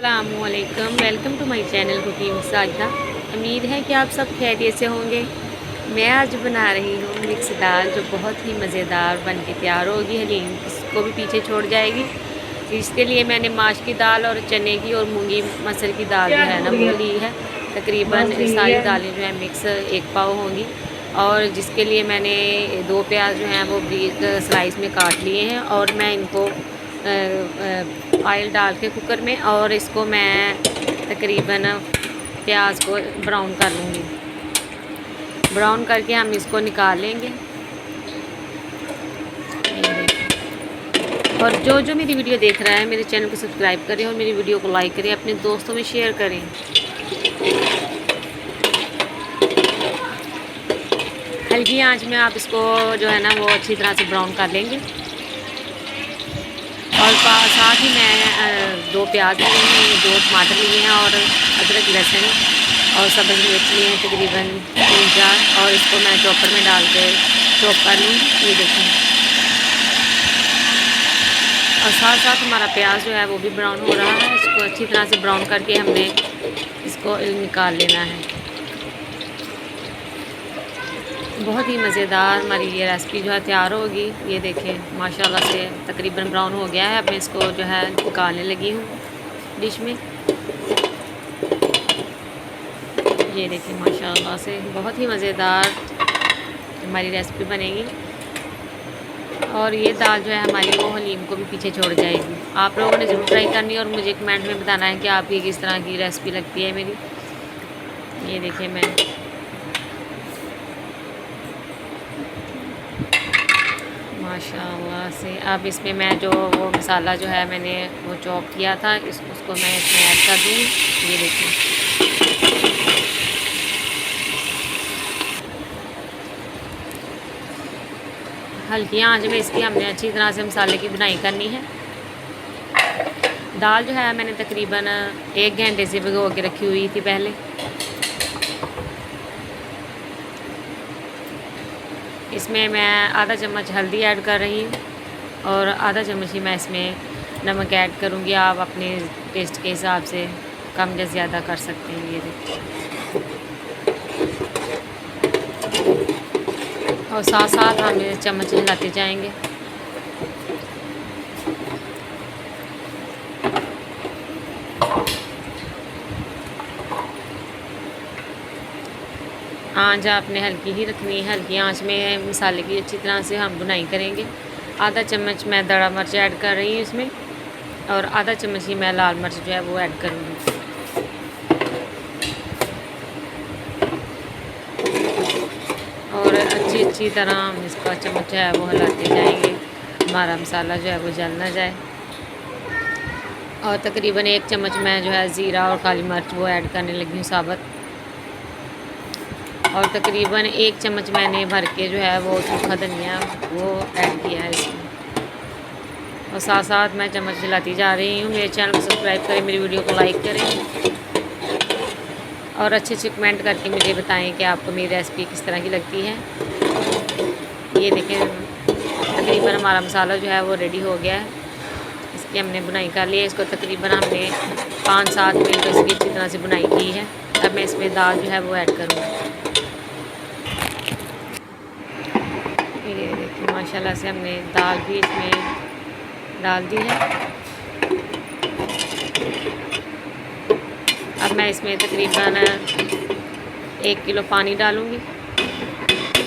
अस्सलामुअलैकुम, welcome to my channel cooking Sahida. उम्मीद है कि आप सब खैरियत से होंगे। मैं आज बना रही हूँ मिक्स दाल, जो बहुत ही मज़ेदार बन के तैयार होगी। हलीम इसको भी पीछे छोड़ जाएगी। इसके लिए मैंने माश की दाल और चने की और मूंगी मसर की दाल जो है ना वो ली है। तकरीबन सारी दालें जो है मिक्स 1 पाव होंगी। और जिसके लिए मैंने 2 प्याज जो हैं वो ब्रीक स्लाइस में काट लिए हैं और मैं इनको ऑयल डाल के कुकर में, और इसको मैं तकरीबन प्याज को ब्राउन कर लूँगी। ब्राउन करके हम इसको निकाल लेंगे। और जो मेरी वीडियो देख रहा है मेरे चैनल को सब्सक्राइब करें और मेरी वीडियो को लाइक करें, अपने दोस्तों में शेयर करें। हल्की आंच में आप इसको जो है ना वो अच्छी तरह से ब्राउन कर लेंगे। और साथ ही मैं 2 प्याज लिए हैं, 2 टमाटर लिए हैं और अदरक लहसुन और सब्ज़ मिर्च लिए हैं तकरीबन 3-4, और इसको मैं चॉपर में डाल के चॉप कर लूँ। ये देखें। और साथ साथ हमारा प्याज जो है वो भी ब्राउन हो रहा है। इसको अच्छी तरह से ब्राउन करके हमने इसको निकाल लेना है। बहुत ही मज़ेदार हमारी ये रेसिपी जो है तैयार होगी। ये देखें माशाल्लाह से तकरीबन ब्राउन हो गया है। अब मैं इसको जो है निकालने लगी हूँ डिश में। ये देखें माशाल्लाह से बहुत ही मज़ेदार हमारी रेसिपी बनेगी। और ये दाल जो है हमारी वो हलीम को भी पीछे छोड़ जाएगी। आप लोगों ने ज़रूर ट्राई करनी है और मुझे कमेंट में बताना है कि आपकी किस तरह की रेसिपी लगती है मेरी। ये देखिए मैं माशाल्लाह से अब इसमें मैं जो वो मसाला जो है मैंने वो चॉप किया था उसको मैं इसमें ऐड कर दूँगी। ये देखिए हल्की आंच में इसकी हमने अच्छी तरह से मसाले की बुनाई करनी है। दाल जो है मैंने तकरीबन 1 घंटे से भिगो के रखी हुई थी पहले। इसमें मैं आधा चम्मच हल्दी ऐड कर रही हूँ और आधा चम्मच ही मैं इसमें नमक ऐड करूँगी। आप अपने टेस्ट के हिसाब से कम या ज़्यादा कर सकते हैं। ये देखिए और साथ साथ हम चम्मच हिलाते जाएंगे। आंच आपने हल्की ही रखनी है। हल्की आंच में मसाले की अच्छी तरह से हम बुनाई करेंगे। आधा चम्मच मैं दड़ा मिर्च ऐड कर रही हूँ इसमें, और आधा चम्मच ही मैं लाल मिर्च जो है वो ऐड करूँगी। और अच्छी तरह हम इसका चम्मच जो है वो हिलाते जाएंगे, हमारा मसाला जो है वो जल ना जाए। और तकरीबन 1 चम्मच मैं जो है ज़ीरा और काली मिर्च वो ऐड करने लगी हूँ साबुत। और तकरीबन 1 चम्मच मैंने भर के जो है वो सूखा धनिया वो ऐड किया है इसमें। और साथ साथ मैं चम्मच हिलाती जा रही हूँ। मेरे चैनल को सब्सक्राइब करें, मेरी वीडियो को लाइक करें और अच्छे कमेंट करके मुझे बताएं कि आपको मेरी रेसिपी किस तरह की लगती है। ये देखें तकरीबन हमारा मसाला जो है वो रेडी हो गया है। इसकी हमने बुनाई कर ली है। इसको तकरीबन हमने 5-7 मिनट इसकी अच्छी तरह से बुनाई की है। अब मैं इसमें दाल जो है वो ऐड करूँगी। ये देखिए माशाल्लाह से हमने दाल भी इसमें डाल दी है। अब मैं इसमें तकरीबन 1 किलो पानी डालूँगी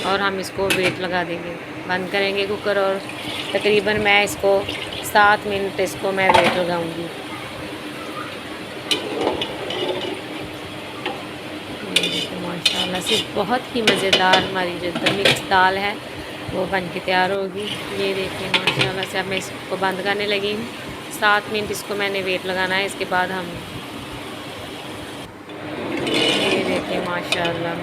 और हम इसको वेट लगा देंगे। बंद करेंगे कुकर और तकरीबन मैं इसको 7 मिनट इसको मैं वेट लगाऊँगी। माशाल्लाह से बहुत ही मज़ेदार हमारी जो मिक्स दाल है वो बन के तैयार होगी। ये देखिए माशाल्लाह से अब मैं इसको बंद करने लगी हूँ। 7 मिनट इसको मैंने वेट लगाना है। इसके बाद हम ये देखिए माशाल्लाह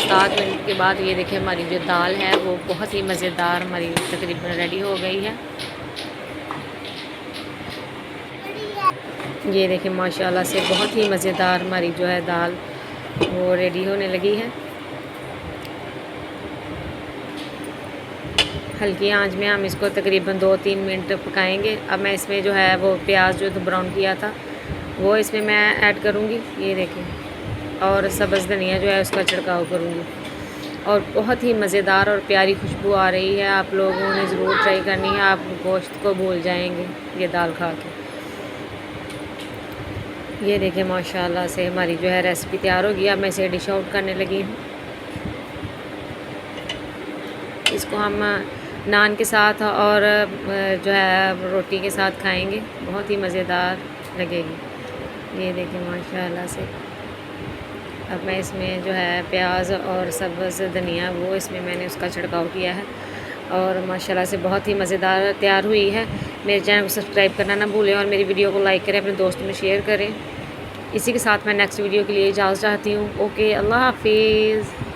7 मिनट के बाद ये देखिए हमारी जो दाल है वो बहुत ही मज़ेदार हमारी तकरीबन रेडी हो गई है। ये देखिए माशाल्लाह से बहुत ही मज़ेदार हमारी जो है दाल वो रेडी होने लगी है। हल्की आंच में हम इसको तकरीबन 2-3 मिनट पकाएंगे। अब मैं इसमें जो है वो प्याज जो ब्राउन किया था वो इसमें मैं ऐड करूँगी, ये देखें। और सब्ज़ धनिया जो है उसका छिड़काव करूँगी। और बहुत ही मज़ेदार और प्यारी खुशबू आ रही है। आप लोगों ने ज़रूर ट्राई करनी है, आप गोश्त को भूल जाएंगे ये दाल खा के। ये देखें माशाल्लाह से हमारी जो है रेसिपी तैयार हो गई। अब मैं इसे डिश आउट करने लगी हूँ। इसको हम नान के साथ और जो है रोटी के साथ खाएंगे, बहुत ही मज़ेदार लगेगी। ये देखिए माशाल्लाह से। अब मैं इसमें जो है प्याज और सब्ज़ धनिया वो इसमें मैंने उसका छिड़काव किया है और माशाल्लाह से बहुत ही मज़ेदार तैयार हुई है। मेरे चैनल को सब्सक्राइब करना ना भूलें और मेरी वीडियो को लाइक करें, अपने दोस्तों में शेयर करें। इसी के साथ मैं नेक्स्ट वीडियो के लिए इजाज़त चाहती हूँ। ओके, अल्लाह हाफिज़।